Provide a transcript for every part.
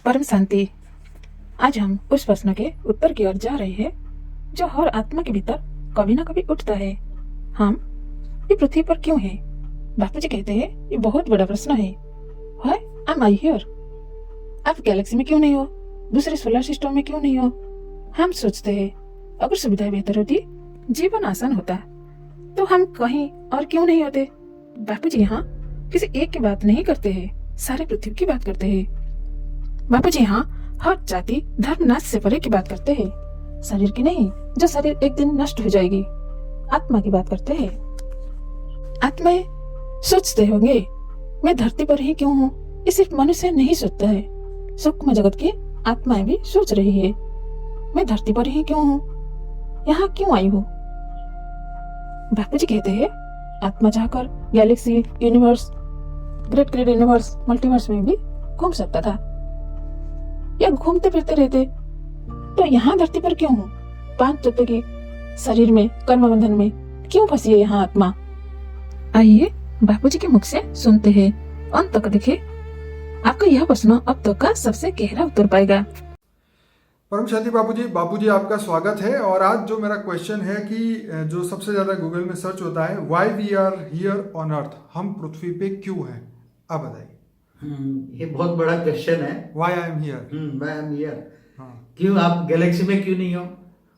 परम शांति। आज हम उस प्रश्न के उत्तर की ओर जा रहे हैं जो हर आत्मा के भीतर कभी ना कभी उठता है। हम ये पृथ्वी पर क्यों हैं? बापू जी कहते हैं ये बहुत बड़ा प्रश्न है। Why am I hear? आप गैलेक्सी में क्यों नहीं हो? दूसरे सोलर सिस्टम में क्यों नहीं हो? हम सोचते हैं अगर सुविधाएं बेहतर होती, जीवन आसान होता, तो हम कहीं और क्यों नहीं होते। बापू जी यहाँ किसी एक की बात नहीं करते हैं, सारे पृथ्वी की बात करते हैं। बापू जी यहाँ हर जाति धर्म नाच से परे की बात करते हैं, शरीर की नहीं जो शरीर एक दिन नष्ट हो जाएगी। आत्मा की बात करते हैं। आत्माएं सोचते होंगे मैं धरती पर ही क्यों हूँ? ये सिर्फ मनुष्य नहीं सोचता है, सूक्ष्म जगत की आत्माएं भी सोच रही है मैं धरती पर ही क्यों हूँ, यहाँ क्यों आई हूँ। बापू जी कहते हैं आत्मा चाहकर Galaxy, universe, great great universe, multiverse में भी घूम सकता था, या घूमते फिरते रहते, तो यहाँ धरती पर क्यों हूँ? 5 तत्व के शरीर में, कर्म बंधन में क्यों फंसी है यहाँ आत्मा? आइए बापू जी के मुख से सुनते हैं, अंत तक देखे। आपका यह प्रश्न अब तक का सबसे गहरा उत्तर पाएगा। परम शांति बापू जी आपका स्वागत है। और आज जो मेरा क्वेश्चन है कि जो सबसे ज्यादा गूगल में सर्च होता है, why we are here on earth, हम पृथ्वी पे क्यों हैं, आप बताइए। ये बहुत बड़ा क्वेश्चन है। Why I am here, why I am here, हाँ क्यों आप गैलेक्सी में क्यों नहीं हो?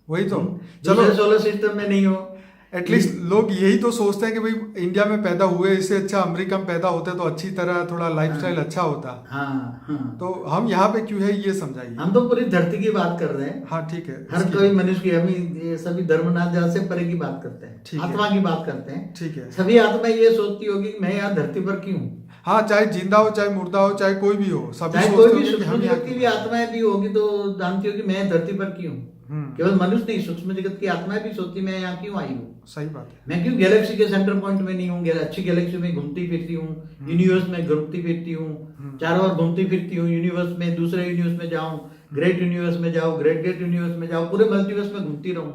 वही तो। चलो सोलर सिस्टम में नहीं हो। एटलीस्ट लोग यही तो सोचते हैं कि भाई इंडिया में पैदा हुए, इससे अच्छा अमेरिका में पैदा होते तो अच्छी तरह थोड़ा लाइफस्टाइल अच्छा होता। हाँ। तो हम यहाँ पे क्यों है ये समझाइए। हम तो पूरी धरती की बात कर रहे हैं। हाँ ठीक है, हर कोई मनुष्य की, हम ये सभी धर्मनाथ जात से परे की बात करते हैं, आत्मा की बात करते हैं। ठीक है, सभी आत्मा ये सोचती होगी मैं यहाँ धरती पर क्यों हूँ। हाँ, चाहे जिंदा हो, चाहे मुर्दा हो, चाहे कोई भी हो, सभी चाहे सोचते कोई भी होंगे कि हम सूक्ष्म यहाँ जगत की भी आत्माएं भी होगी तो जानती होगी मैं धरती पर क्यों हूँ। केवल मनुष्य नहीं, सूक्ष्म जगत की आत्माएं भी सोचती मैं यहाँ क्यों आई हूँ। सही बात है। मैं क्यों गैलेक्सी के सेंटर पॉइंट में नहीं हूँ, अच्छी गैलेक्सी में घूमती फिरती हूँ, यूनिवर्स में घूमती फिरती हूँ, चारों ओर घूमती फिरती हूँ, यूनिवर्स में, दूसरे यूनिवर्स में जाऊँ, ग्रेट यूनिवर्स में जाऊँ, ग्रेट ग्रेट यूनिवर्स में जाऊँ, पूरे मल्टीवर्स में घूमती रहूँ।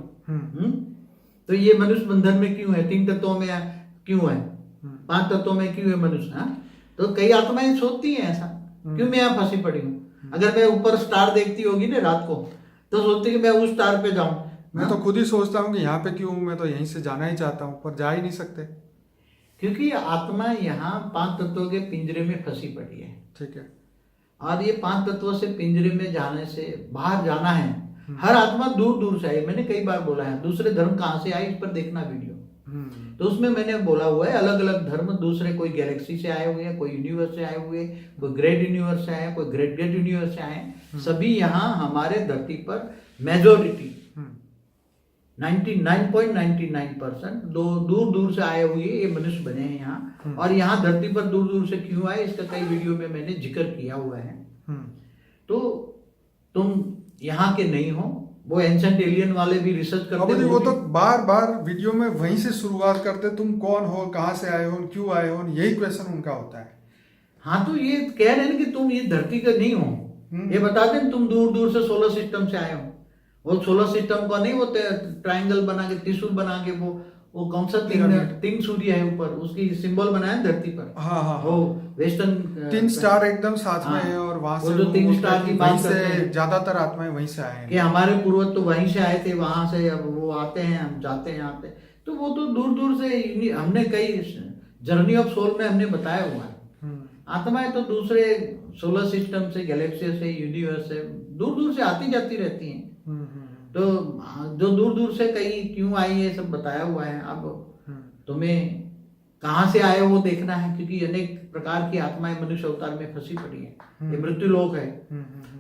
तो ये मनुष्य बंधन में क्यों है? 3 तत्वों में क्यों है? 5 तत्वों में क्यों है मनुष्य? हाँ, तो कई आत्माएं सोचती हैं ऐसा, क्यों मैं यहाँ फंसी पड़ी हूँ। अगर मैं ऊपर स्टार देखती होगी ना रात को, तो सोचती कि मैं उस स्टार पे जाऊं। मैं तो खुद ही सोचता हूँ कि यहाँ पे क्यों हूँ, मैं तो यहीं से जाना ही चाहता हूँ, पर जा ही नहीं सकते। क्योंकि आत्मा यहाँ 5 तत्वों के पिंजरे में फंसी पड़ी है। ठीक है। और ये 5 तत्वों से पिंजरे में जाने से बाहर जाना है। हर आत्मा दूर दूर से आई, मैंने कई बार बोला है। दूसरे धर्म कहाँ से आए, इस पर देखना वीडियो। तो उसमें मैंने बोला हुआ है अलग अलग धर्म, दूसरे कोई गैलेक्सी से आए हुए हैं, कोई यूनिवर्स से आए हुए, कोई ग्रेट यूनिवर्स से आए, कोई ग्रेट ग्रेट यूनिवर्स से आए। सभी यहाँ हमारे धरती पर मेजोरिटी 99.99% दूर दूर से आए हुए ये मनुष्य बने हैं यहाँ। और यहाँ धरती पर दूर दूर से क्यों आए, इसका कई वीडियो में मैंने जिक्र किया हुआ है। तो तुम यहाँ के नहीं हो, वो एंशिएंट एलियन वाले भी रिसर्च करते हैं। वो तो बार बार वीडियो में वहीं से शुरुआत करते, तुम कौन हो, कहाँ से आए हो, क्यों आए हो, यही क्वेश्चन उनका होता है। हाँ, तो ये कह रहे हैं कि तुम ये धरती का नहीं हो, ये बता दें तुम दूर दूर से सोलर सिस्टम से आए हो। वो सोलर सिस्टम का नहीं, वो ट्रायंगल बना के, त्रिशूल बना के, वो कौन सा 3 सूर्य है ऊपर, उसकी सिंबल बनाया धरती पर। हाँ। वो वेस्टर्न 3 स्टार एकदम साथ में है, और वहां से जो 3 स्टार की बात करते हैं, ज्यादातर आत्माएं वहीं से आए हैं कि हमारे पूर्वज तो वहीं से आए थे, वहां से अब वो आते हैं, हम जाते हैं, आते हैं। तो वो तो दूर दूर से, हमने कई जर्नी ऑफ सोल में हमने बताया हुआ है। आत्माएं तो दूसरे सोलर सिस्टम से, गैलेक्सी से, यूनिवर्स से दूर दूर से आती जाती रहती हैं। तो जो दूर दूर से कई क्यों आई है सब बताया हुआ है। अब तुम्हें कहाँ से आए वो देखना है, क्योंकि अनेक प्रकार की आत्माएं मनुष्य अवतार में फंसी पड़ी है। ये मृत्यु लोक है,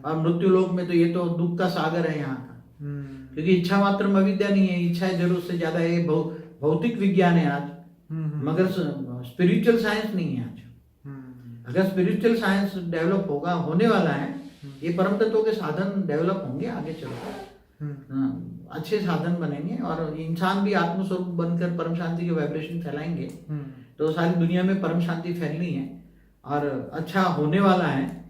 और मृत्यु लोक में तो ये तो दुख का सागर है यहाँ का। क्योंकि इच्छा मात्र अविद्या नहीं है, इच्छा जरूरत से ज्यादा है। भौतिक विज्ञान है आज, मगर स्पिरिचुअल साइंस नहीं है आज। अगर स्पिरिचुअल साइंस डेवलप होगा, होने वाला है, ये परम तत्वों के साधन डेवलप होंगे आगे चलकर, अच्छे साधन बनेंगे, और इंसान भी आत्मस्वरूप बनकर परम शांति के वाइब्रेशन फैलाएंगे, तो सारी दुनिया में परम शांति फैलनी है और अच्छा होने वाला है।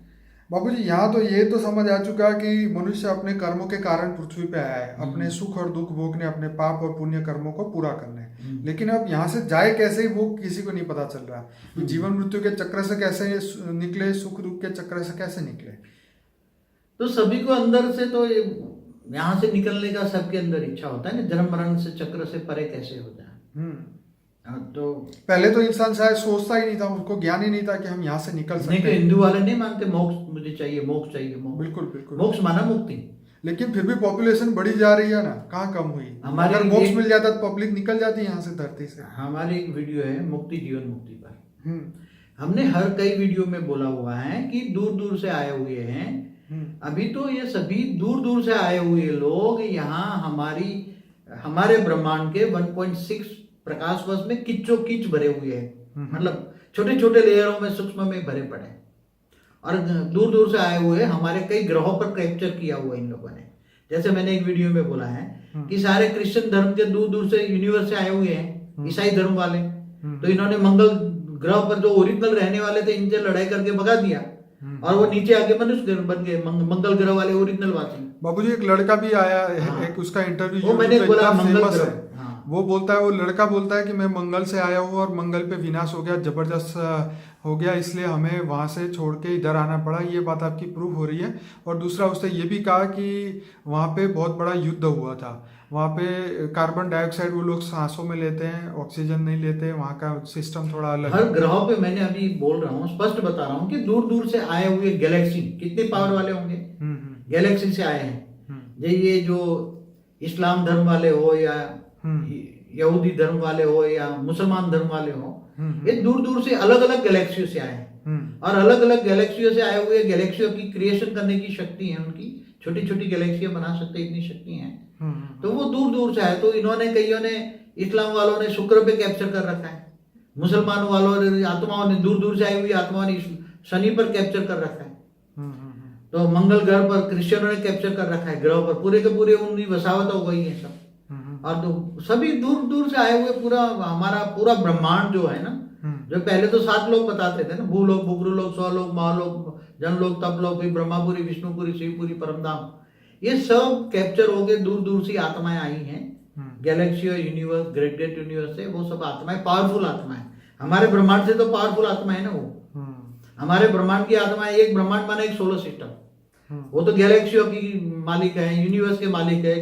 बाबूजी, यहाँ तो ये तो समझ आ चुका कि मनुष्य अपने कर्मों के कारण पृथ्वी पे आया है, अपने सुख और दुख भोगने, अपने पाप और पुण्य कर्मों को पूरा करने। लेकिन अब यहाँ से जाए कैसे, वो किसी को नहीं पता चल रहा। जीवन मृत्यु के चक्र से कैसे निकले, सुख दुख के चक्र से कैसे निकले। तो सभी को अंदर से तो यहाँ से निकलने का सबके अंदर इच्छा होता है ना, जन्म मरण से चक्र से परे कैसे हो जाए। तो पहले तो इंसान शायद सोचता ही नहीं था, उसको ज्ञान ही नहीं था कि हम यहाँ से निकल नहीं, सकते तो हैं। हिंदू वाले नहीं मानते मोक्ष मुझे चाहिए, मोक्ष चाहिए, मोक्ष। बिल्कुल बिल्कुल। मोक्ष माना मुक्ति। लेकिन फिर भी पॉपुलेशन बढ़ी जा रही है ना, कहाँ कम हुई। हमारी अगर मोक्ष एक- मिल जाता तो पब्लिक निकल जाती यहाँ से, धरती से। हमारी एक वीडियो है मुक्ति जीवन मुक्ति पर। हम्म हमने हर कई वीडियो में बोला हुआ है कि दूर दूर से आए हुए हैं। अभी तो ये सभी दूर दूर से आए हुए लोग यहाँ हमारे ब्रह्मांड के 1.6 प्रकाश वर्ष में किच्चो किच भरे हुए हैं। मतलब छोटे छोटे लेयरों में सूक्ष्म में भरे पड़े हैं। और दूर दूर से आए हुए हमारे कई ग्रहों पर कैप्चर किया हुआ इन लोगों ने। जैसे मैंने एक वीडियो में बोला है कि सारे क्रिश्चियन धर्म के दूर दूर से यूनिवर्स से आए हुए हैं, ईसाई धर्म वाले। तो इन्होंने मंगल ग्रह पर जो ओरिजिनल रहने वाले थे इनसे लड़ाई करके भगा दिया और वो नीचे आके मनुष्य बन गए, मंगल ग्रह वाले ओरिजिनल वासी। बाबूजी एक लड़का भी आया है, हाँ। एक उसका इंटरव्यू वो मैंने बोला मंगल फेमस ग्रह। है। हाँ। वो बोलता है, वो लड़का बोलता है कि मैं मंगल से आया हूँ और मंगल पे विनाश हो गया, जबरदस्त हो गया, इसलिए हमें वहाँ से छोड़ के इधर आना पड़ा। ये बात आपकी प्रूव हो रही है। और दूसरा उसने ये भी कहा कि वहाँ पे बहुत बड़ा युद्ध हुआ था, वहाँ पे कार्बन डाइऑक्साइड वो लोग सांसों में लेते हैं, ऑक्सीजन नहीं लेते, वहाँ का सिस्टम थोड़ा अलग हर है। ग्रहों पे मैंने अभी बोल रहा हूँ, स्पष्ट बता रहा हूँ कि दूर दूर से आए हुए गैलेक्सी कितने पावर वाले होंगे। गैलेक्सी से आए हैं। ये जो इस्लाम धर्म वाले हो या यहूदी धर्म वाले हो या मुसलमान धर्म वाले हो, ये दूर दूर से अलग अलग गैलेक्सियों से आए हैं। और अलग अलग गैलेक्सियों से आए हुए गैलेक्सियों की क्रिएशन करने की शक्ति है उनकी। छोटी छोटी गैलेक्सियां बना सकते, इतनी शक्ति है। तो वो दूर दूर से आए। तो इन्होंने कईयों ने, इस्लाम वालों ने शुक्र पे कैप्चर कर रखा है, मुसलमान वालों ने, आत्माओं ने, दूर दूर से आई हुई आत्माओं ने शनि पर कैप्चर कर रखा है। तो मंगल ग्रह पर क्रिश्चियनों ने कैप्चर कर रखा है, ग्रह पर पूरे के पूरे उनकी वसावत हो गई है सब। और तो सभी दूर दूर से आए हुए पूरा हमारा पूरा ब्रह्मांड जो है ना, जो पहले तो 7 लोग बताते थे ना, भूलोक, बुगरुलोक, स्वलोक, महालोक, जनलोक, तपलोक, फिर ब्रह्मापुरी, विष्णुपुरी, शिवपुरी, परमधाम, ये सब कैप्चर हो गए। दूर दूर से आत्माएं आई हैं। गैलेक्सी और यूनिवर्स, ग्रेट ग्रेट यूनिवर्स है, वो सब आत्माएं पावरफुल आत्माएं। हमारे ब्रह्मांड से तो पावरफुल आत्मा है ना वो। हमारे ब्रह्मांड की आत्मा है, एक ब्रह्मांड माना एक सोलर सिस्टम, वो तो गैलेक्सियों की मालिक है, यूनिवर्स के मालिक है।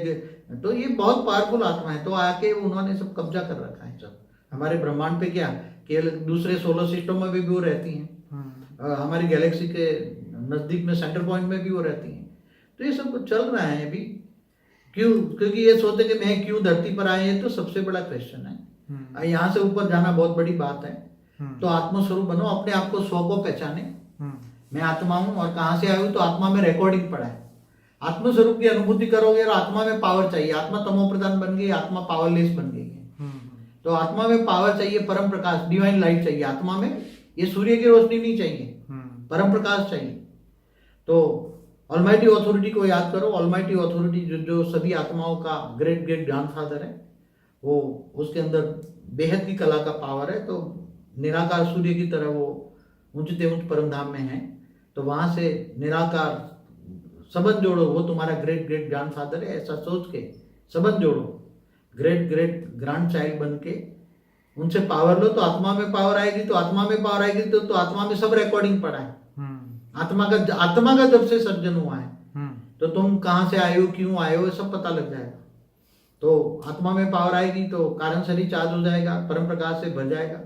तो ये बहुत पावरफुल आत्मा है। तो आके उन्होंने सब कब्जा कर रखा है सब हमारे ब्रह्मांड पे। क्या केवल दूसरे सोलर सिस्टम में भी वो रहती हैं, हमारी गैलेक्सी के नजदीक में सेंटर पॉइंट में भी वो रहती हैं। तो ये सब कुछ चल रहा है अभी। क्यों? क्योंकि ये सोचते कि मैं क्यों धरती पर आए हैं, तो सबसे बड़ा क्वेश्चन है। यहाँ से ऊपर जाना बहुत बड़ी बात है। तो आत्मस्वरूप बनो, अपने आप को स्व को पहचाने। मैं आत्मा हूं और कहाँ से आया हूं, तो आत्मा में रिकॉर्डिंग पड़ा है। आत्मस्वरूप की अनुभूति करोगे और आत्मा में पावर चाहिए। आत्मा तमो प्रधान बन गई, आत्मा पावरलेस बन गई है। तो आत्मा में पावर चाहिए, परम प्रकाश, डिवाइन लाइट चाहिए आत्मा में। ये सूर्य की रोशनी नहीं चाहिए, परम प्रकाश चाहिए। तो ऑलमाइटी ऑथोरिटी को याद करो। ऑलमाइटी ऑथोरिटी जो सभी आत्माओं का ग्रेट ग्रेट ग्रैंडफादर है, वो उसके अंदर बेहद की कला का पावर है। तो निराकार सूर्य की तरह वो ऊंचते ऊंच परम धाम में है। तो वहां से निराकार संबंध जोड़ो, वो तुम्हारा ग्रेट ग्रेट ग्रैंडफादर है, ऐसा सोच के संबंध जोड़ो। ग्रेट ग्रेट ग्रैंड चाइल्ड बन के उनसे पावर लो, तो आत्मा में पावर आएगी। तो आत्मा में पावर आएगी तो आत्मा में सब रिकॉर्डिंग पड़ा है। आत्मा का जब से सर्जन हुआ है, तो तुम कहाँ से आए हो, क्यों आए हो, सब पता लग जाएगा। तो आत्मा में पावर आएगी तो कारण शरीर चार्ज हो जाएगा, परम प्रकाश से भर जाएगा।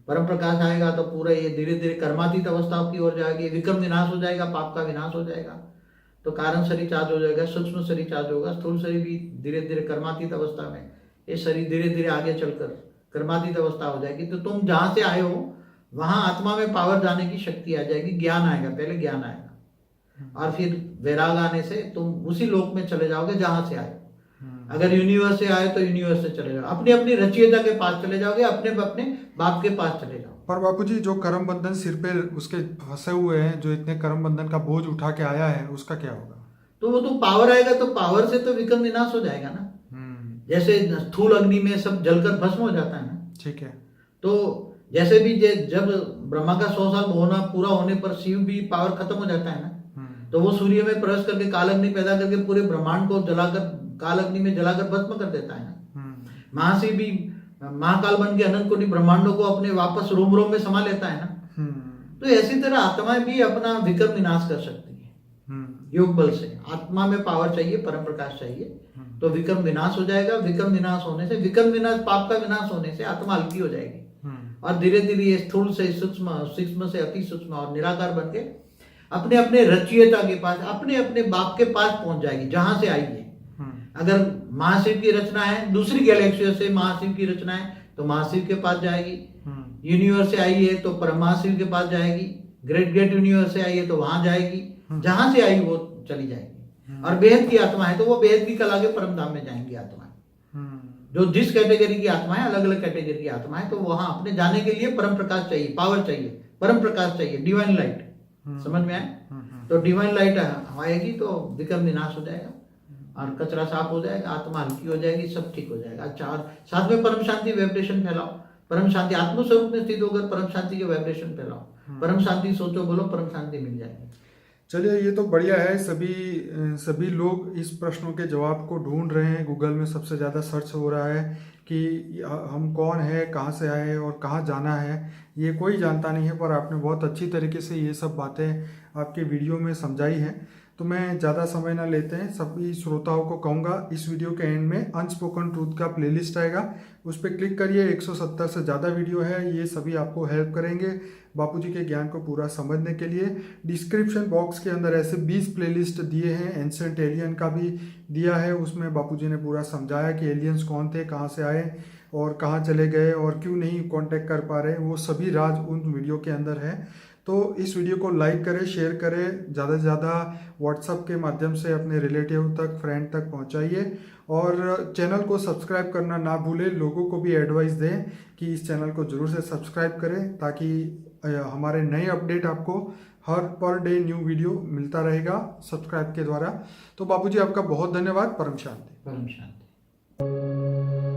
परम प्रकाश आएगा तो पूरा ये धीरे धीरे कर्मातीत अवस्था की ओर जाएगी। विक्रम विनाश हो जाएगा, पाप का विनाश हो जाएगा। तो कारण शरीर चार्ज हो जाएगा, सूक्ष्म शरीर चार्ज होगा, स्थूल शरीर भी धीरे धीरे कर्मातीत अवस्था में, ये शरीर धीरे धीरे आगे चलकर कर्मातीत अवस्था हो जाएगी। तो तुम जहां से आए हो वहां आत्मा में पावर जाने की शक्ति आ जाएगी। ज्ञान आएगा, पहले ज्ञान आएगा और फिर वैराग आने से तुम उसी लोक में चले जाओगे जहां से आए। अगर यूनिवर्स से आए तो यूनिवर्स से चले जाओ, अपनी अपनी रचयिता के पास चले जाओगे, अपने अपने बाप के पास चले जाओ। पर बापूजी जो कर्म बंधन सिर पे उसके फंसे हुए हैं, जो इतने कर्म बंधन का बोझ उठा के आया है, उसका क्या होगा? तो वो तो पावर आएगा, तो पावर से तो विक्रम विनाश हो जाएगा ना। जैसे स्थूल अग्नि में सब जलकर भस्म हो जाता है ना। ठीक है। तो जैसे भी जब ब्रह्मा का 100 साल होना पूरा होने पर शिव भी पावर खत्म हो जाता है ना, तो वो सूर्य में प्रवेश करके काल अग्नि पैदा करके पूरे ब्रह्मांड को जलाकर, काल अग्नि में जलाकर भस्म कर देता है ना। महाशिव भी महाकाल बन के अनंत कोटि ब्रह्मांडों को अपने वापस रोम में समा लेता है ना। तो ऐसी तरह आत्माएं भी अपना विक्रम विनाश कर सकती है। योग बल से। आत्मा में पावर चाहिए, परम प्रकाश चाहिए, तो विक्रम विनाश हो जाएगा। विक्रम विनाश होने से, विक्रम विनाश, पाप का विनाश होने से आत्मा हल्की हो जाएगी और धीरे धीरे ये स्थूल से सूक्ष्म, सूक्ष्म से अति सूक्ष्म और निराकार बन के अपने अपने रचयिता के पास, अपने अपने बाप के पास पहुंच जाएगी, जहां से आई है। अगर महाशिव की रचना है, दूसरी गैलेक्सियों से महाशिव की रचना है, तो महाशिव के पास जाएगी। यूनिवर्स से आई है तो परमाशिव के पास जाएगी। ग्रेट ग्रेट यूनिवर्स से आई है तो वहां जाएगी, जहां से आई वो चली जाएगी। और बेहद की आत्मा है तो वो बेहद की कला के परम धाम में जाएंगी आत्मा। जो जिस कैटेगरी की आत्मा है, अलग अलग कैटेगरी की आत्मा है, तो वहां अपने जाने के लिए परम प्रकाश चाहिए, पावर चाहिए, परम प्रकाश चाहिए, डिवाइन लाइट। समझ में आए? तो डिवाइन लाइट आएगी तो विक्रम विनाश हो जाएगा और कचरा साफ हो जाएगा, आत्मा हल्की हो जाएगी, सब ठीक हो जाएगा। अच्छा, और साथ में परम शांति वाइब्रेशन फैलाओ। परम शांति आत्म स्वरूप में स्थित होकर परम शांति के वाइब्रेशन फैलाओ। परम शांति सोचो, बोलो, परम शांति मिल जाएगी। चलिए, ये तो बढ़िया है। सभी लोग इस प्रश्नों के जवाब को ढूंढ रहे हैं। गूगल में सबसे ज़्यादा सर्च हो रहा है कि हम कौन है, कहाँ से आए और कहाँ जाना है, ये कोई जानता नहीं है। पर आपने बहुत अच्छी तरीके से ये सब बातें आपके वीडियो में समझाई हैं। तो मैं ज़्यादा समय ना लेते हैं, सभी श्रोताओं को कहूँगा, इस वीडियो के एंड में अनस्पोकन ट्रूथ का प्लेलिस्ट आएगा, उस पर क्लिक करिए। 170 से ज़्यादा वीडियो है, ये सभी आपको हेल्प करेंगे बापूजी के ज्ञान को पूरा समझने के लिए। डिस्क्रिप्शन बॉक्स के अंदर ऐसे 20 प्लेलिस्ट दिए हैं। एंशिएंट एलियन का भी दिया है, उसमें बापूजी ने पूरा समझाया कि एलियंस कौन थे, कहाँ से आए और कहाँ चले गए और क्यों नहीं कांटेक्ट कर पा रहे, वो सभी राज उन वीडियो के अंदर है। तो इस वीडियो को लाइक करें, शेयर करें, ज़्यादा से ज़्यादा व्हाट्सएप के माध्यम से अपने रिलेटिव तक, फ्रेंड तक पहुंचाइए और चैनल को सब्सक्राइब करना ना भूलें। लोगों को भी एडवाइस दें कि इस चैनल को ज़रूर से सब्सक्राइब करें, ताकि हमारे नए अपडेट आपको हर पर डे न्यू वीडियो मिलता रहेगा सब्सक्राइब के द्वारा। तो बापूजी, आपका बहुत धन्यवाद। परम शांति। परम शांति।